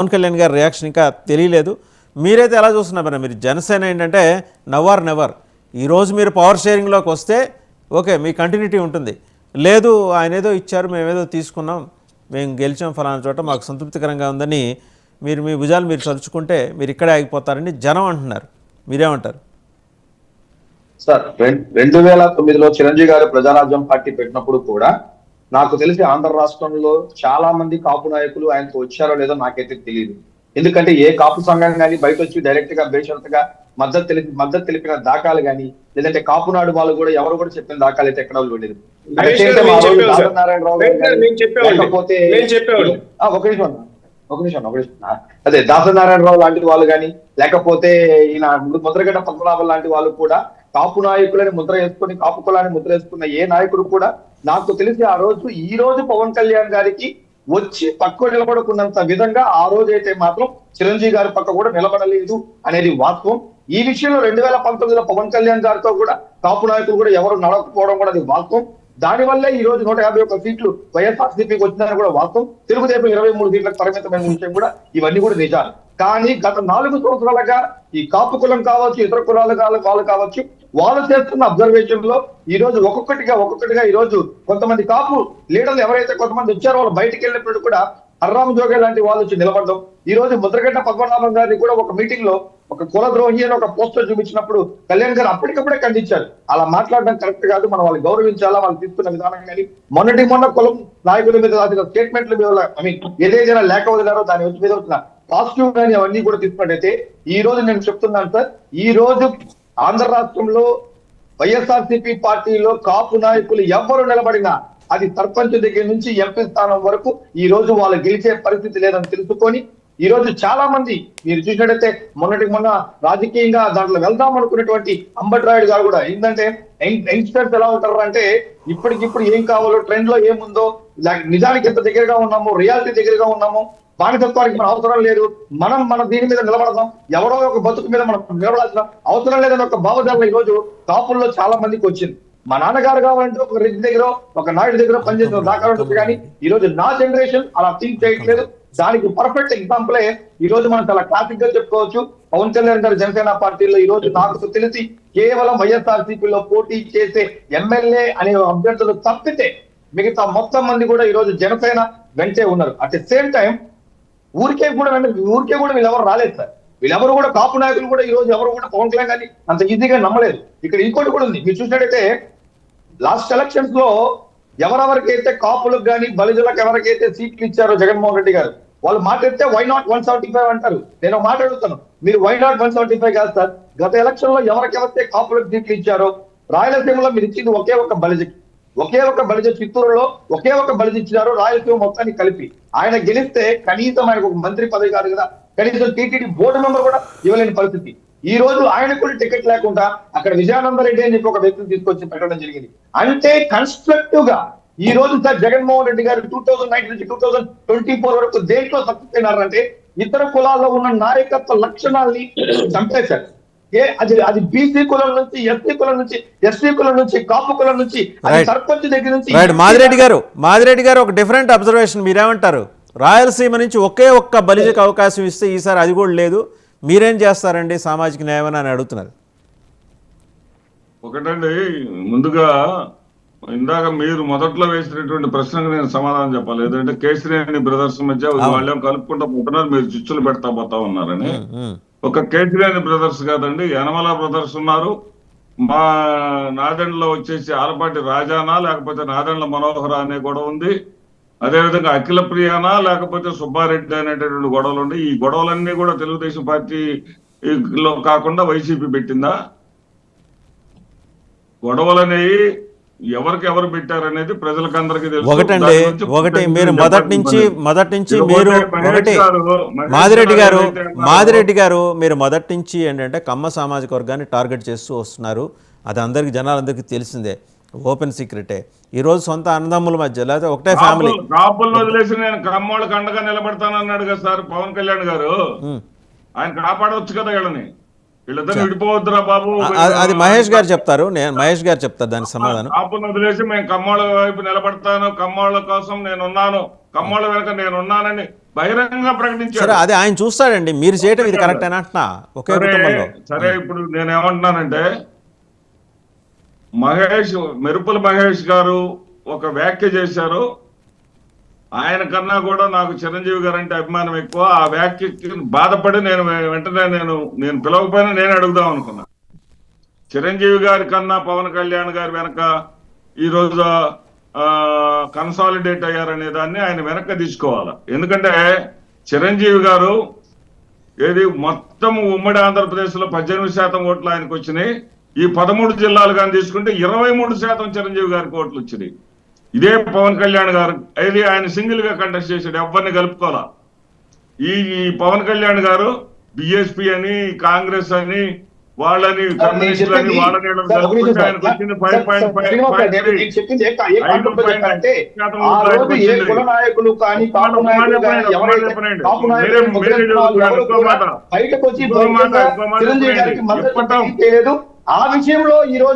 పవన్ కళ్యాణ్ గారి రియాక్షన్ ఇంకా తెలియలేదు. మీరైతే ఎలా చూస్తున్నారు? మీరు జనసేన ఏంటంటే నవర్ నెవర్. ఈరోజు మీరు పవర్ షేరింగ్లోకి వస్తే ఓకే, మీ కంటిన్యూటీ ఉంటుంది. లేదు ఆయన ఏదో ఇచ్చారు, మేమేదో తీసుకున్నాం, మేము గెలిచాం ఫలానా చోట, మాకు సంతృప్తికరంగా ఉందని మీరు మీ భుజాలు మీరు చరుచుకుంటే మీరు ఇక్కడే ఆగిపోతారని జనం అంటున్నారు. మీరేమంటారు? సార్, 2009లో చిరంజీవి గారు ప్రజారాజ్యం పార్టీ పెట్టినప్పుడు కూడా నాకు తెలిసి ఆంధ్ర రాష్ట్రంలో చాలా మంది కాపు నాయకులు ఆయనతో వచ్చారో లేదో నాకైతే తెలియదు. ఎందుకంటే ఏ కాపు సంఘం కానీ బయట వచ్చి డైరెక్ట్ గా బేషరతుగా మద్దతు తెలిపిన దాఖలు కానీ, లేదంటే కాపు నాడు వాళ్ళు కూడా ఎవరు కూడా చెప్పిన దాఖలు అయితే ఎక్కడ లేదు. లేకపోతే ఒక నిమిషం అదే దాసనారాయణరావు లాంటి వాళ్ళు కానీ, లేకపోతే ఈయన ముద్రగడ్డ పద్మనాభం లాంటి వాళ్ళు కూడా కాపు నాయకులని ముద్ర వేసుకుని, కాపు కులాన్ని ముద్ర వేసుకున్న ఏ నాయకుడు కూడా నాకు తెలిసి ఈ రోజు పవన్ కళ్యాణ్ గారికి వచ్చి పక్క నిలబడుకున్నంత విధంగా ఆ రోజు అయితే మాత్రం చిరంజీవి గారి పక్క కూడా నిలబడలేదు అనేది వాస్తవం. ఈ విషయంలో 2019లో పవన్ కళ్యాణ్ గారితో కూడా కాపు నాయకులు కూడా ఎవరు నడకపోవడం కూడా అది వాస్తవం. దానివల్లే ఈ రోజు 151 సీట్లు వైఎస్ఆర్సీపీకి వచ్చిందని కూడా వాస్తవం. తెలుగుదేశం 23 సీట్లకు పరిమితమైన విషయం కూడా ఇవన్నీ కూడా నిజాలు. కానీ గత 4 సంవత్సరాలుగా ఈ కాపు కులం కావచ్చు, ఇతర కులాల వాళ్ళు కావచ్చు, వాళ్ళు చేస్తున్న అబ్జర్వేషన్ లో ఈ రోజు ఒక్కొక్కటిగా ఈ రోజు కొంతమంది కాపు లీడర్లు ఎవరైతే కొంతమంది వచ్చారో వాళ్ళు బయటికి వెళ్ళినప్పుడు కూడా అర్రామ్ జోగే లాంటి వాళ్ళు వచ్చి నిలబడడం. ఈ రోజు ముద్రగడ్డ పద్మనాభం గారిని కూడా ఒక మీటింగ్ లో ఒక కుల ద్రోహి అని ఒక పోస్టర్ చూపించినప్పుడు కళ్యాణ్ గారు అప్పటికప్పుడే ఖండించారు. అలా మాట్లాడడం కరెక్ట్ కాదు, మనం వాళ్ళు గౌరవించాలా, వాళ్ళు తీసుకున్న విధానం కానీ. మొన్న కులం నాయకుల మీద రాసిన స్టేట్మెంట్ల మీద ఏదైనా లేఖ వదిలారో దాని మీద వచ్చిన పాజిటివ్ గానీ అవన్నీ కూడా తీసుకున్నట్టయితే ఈ రోజు నేను చెప్తున్నాను సార్, ఈ రోజు ఆంధ్ర రాష్ట్రంలో వైఎస్ఆర్సీపీ పార్టీలో కాపు నాయకులు ఎవ్వరు నిలబడినా అది సర్పంచ్ దగ్గర నుంచి ఎంపీ స్థానం వరకు ఈ రోజు వాళ్ళు గెలిచే పరిస్థితి లేదని తెలుసుకొని ఈ రోజు చాలా మంది మీరు చూసినట్టయితే మొన్న రాజకీయంగా దాంట్లో వెళ్దాం అనుకున్నటువంటి అంబట్రాయుడు గారు కూడా ఏంటంటే యంగ్స్టర్స్ ఎలా ఉంటారు అంటే ఇప్పటికిప్పుడు ఏం కావాలో, ట్రెండ్ లో ఏముందో, నిజానికి ఎంత దగ్గరగా ఉన్నామో, రియాలిటీ దగ్గరగా ఉన్నామో, బానిసత్వానికి మన అవసరం లేదు, మన దీని మీద నిలబడదాం, ఎవరో ఒక బతుకు మీద మనం నిలబడాల్సిన అవసరం లేదని ఒక భావజాలం ఈ రోజు కాపుల్లో చాలా మందికి వచ్చింది. మా నాన్నగారు కావాలంటే ఒక రెడ్డి దగ్గర, ఒక నాయుడు దగ్గర పనిచేసిన దాఖలు ఉంటుంది. కానీ ఈ రోజు నా జనరేషన్ అలా థింక్ చేయట్లేదు. దానికి పర్ఫెక్ట్ ఎగ్జాంపులే ఈ రోజు మనం చాలా క్లాసిక్ గా చెప్పుకోవచ్చు. పవన్ కళ్యాణ్ గారు జనసేన పార్టీలో ఈ రోజు నాకు తెలిసి కేవలం వైఎస్ఆర్సీపీలో పోటీ చేసే ఎమ్మెల్యే అనే అభ్యర్థులు తప్పితే మిగతా మొత్తం మంది కూడా ఈ రోజు జనసేన వెంటే ఉన్నారు. అట్ ది సేమ్ టైం ఊరికే కూడా వీళ్ళెవరు రాలేదు సార్. వీళ్ళెవరు కూడా కాపు నాయకులు కూడా ఈ రోజు ఎవరు కూడా పవన్ కళ్యాణ్ గారిని అంత ఈజీగా నమ్మలేదు. ఇక్కడ ఇంకోటి కూడా ఉంది, మీరు చూసినట్టయితే లాస్ట్ ఎలక్షన్స్ లో ఎవరెవరికైతే కాపులకు కానీ బలిజలకు ఎవరికైతే సీట్లు ఇచ్చారో జగన్మోహన్ రెడ్డి గారు, వాళ్ళు మాట్లాడితే వై నాట్ 175 అంటారు. నేను మాట అడుగుతాను, మీరు వై నాట్ 175 కాదు సార్. గత ఎలక్షన్ లో ఎవరికెవరైతే కాపులకు సీట్లు ఇచ్చారో రాయలసీమలో మీరు ఇచ్చింది ఒకే ఒక బలిజ చిత్తూరులో ఒకే ఒక బలిజ ఇచ్చినారు రాయలసీమ మొత్తాన్ని కలిపి. ఆయన గెలిస్తే కనీసం ఆయనకు ఒక మంత్రి పదవి కాదు కదా, కనీసం టీటీడీ బోర్డు మెంబర్ కూడా ఇవ్వలేని పరిస్థితి. ఈ రోజు ఆయనకు కూడా టికెట్ లేకుండా అక్కడ విజయానందరెడ్డి అని చెప్పి ఒక వ్యక్తిని తీసుకొచ్చి పెట్టడం జరిగింది. అంటే కన్స్ట్రక్టివ్ గా ఈ రోజు సార్ జగన్మోహన్ రెడ్డి గారు 2019 నుంచి 2024 వరకు దేంట్లో సక్సెస్ అయినారంటే ఇతర కులాల్లో ఉన్న నాయకత్వ లక్షణాలని చంపేశారు. అది బీసీ కులం నుంచి, ఎస్సీ కులం నుంచి, ఎస్టీ కులం నుంచి, కాపు కులం నుంచి, సర్పంచ్ దగ్గర నుంచి. మాదిరెడ్డి గారు ఒక డిఫరెంట్ అబ్జర్వేషన్, మీరేమంటారు? రాయలసీమ నుంచి ఒకే ఒక్క బలిజకు అవకాశం ఇస్తే ఈసారి అది కూడా లేదు, మీరేం చేస్తారండి సామాజిక న్యాయం అని అడుగుతున్నారు. ఒకటండి, ముందుగా ఇందాక మీరు మొదట్లో వేసినటువంటి ప్రశ్నకు నేను సమాధానం చెప్పాలి. ఏదంటే కేసీఆర్ బ్రదర్స్ మధ్య వాళ్ళేం కలుపుకుంటా పోతున్నారు, మీరు చిచ్చులు పెడతా పోతా ఉన్నారని. ఒక కేసీఆర్ బ్రదర్స్ కాదండి, యనమల బ్రదర్స్ ఉన్నారు. మా నాదెండ్లో వచ్చేసి ఆలపాటి రాజానా లేకపోతే నాదెండ్ల మనోహర అనే గొడవ ఉంది. అదేవిధంగా అఖిల ప్రియానా లేకపోతే సుబ్బారెడ్డి అనేటటువంటి గొడవలు ఉండి, ఈ గొడవలన్నీ కూడా తెలుగుదేశం పార్టీలో కాకుండా వైసీపీ పెట్టిందా? గొడవలనేవి ఎవరు పెట్టారనేది ప్రజలకు అందరికీ తెలుసు. ఒకటి మీరు మొదటి నుంచి మీరు మాదిరెడ్డి గారు మీరు మొదటి నుంచి ఏంటంటే కమ్మ సామాజిక వర్గాన్ని టార్గెట్ చేస్తూ వస్తున్నారు. అది అందరికి జనాలందరికీ తెలిసిందే, ఓపెన్ సీక్రెటే. ఈ రోజు సొంత అన్నదమ్ముల మధ్య లేకపోతే ఒకటే ఫ్యామిలీ కాపులను వదిలేసి నేను కమ్మోళ్ళకి అండగా నిలబడతానన్నాడు కదా సార్ పవన్ కళ్యాణ్ గారు. ఆయన కాపాడవచ్చు కదా వీళ్ళని, వీళ్ళిద్దరు విడిపోవద్దురా బాబు. అది మహేష్ గారు చెప్తారు, నేను మహేష్ గారు చెప్తారు దానికి సమాధానం. కాపులను వదిలేసి మేము కమ్మోళ్ళ వైపు నిలబడతాను, కమ్మోళ్ళ కోసం నేను ఉన్నాను కమ్మోళ్ళ వెనక నేను ఉన్నానని బహిరంగంగా సరే ప్రకటించారు. అదే ఆయన చూస్తాడండి, మీరు చేయటం ఇది కరెక్ట్ అని అంటున్నా ఒకే కుటుంబంలో. సరే ఇప్పుడు నేనేమంటున్నానంటే మెరుపుల మహేష్ గారు ఒక వ్యాఖ్య చేశారు. ఆయన కన్నా కూడా నాకు చిరంజీవి గారు అంటే అభిమానం ఎక్కువ. ఆ వ్యాఖ్యకి బాధపడి నేను వెంటనే నేను పిలవకపోయినా నేను అడుగుదాం అనుకున్నా. చిరంజీవి గారి కన్నా పవన్ కళ్యాణ్ గారి వెనక ఈరోజు కన్సాలిడేట్ అయ్యారనే దాన్ని ఆయన వెనక్కి తీసుకోవాలి. ఎందుకంటే చిరంజీవి గారు ఏది మొత్తం ఉమ్మడి ఆంధ్రప్రదేశ్ లో 18% ఓట్లు ఆయనకు వచ్చినాయి. ఈ 13 జిల్లాలు కానీ తీసుకుంటే 23% చిరంజీవి గారికి ఓట్లు వచ్చినాయి. ఇదే పవన్ కళ్యాణ్ గారు ఇది ఆయన సింగిల్ గా కంటెస్ట్ చేశాడు, ఎవరిని కలుపుకోవాలా. ఈ పవన్ కళ్యాణ్ గారు బిఎస్పీ అని కాంగ్రెస్ అని వాళ్ళని కమ్యూనిస్టులని వాళ్ళని కలుపుకుంటే ఆయనకు వచ్చింది 5.5%. ఆ విషయంలో ఈ రోజు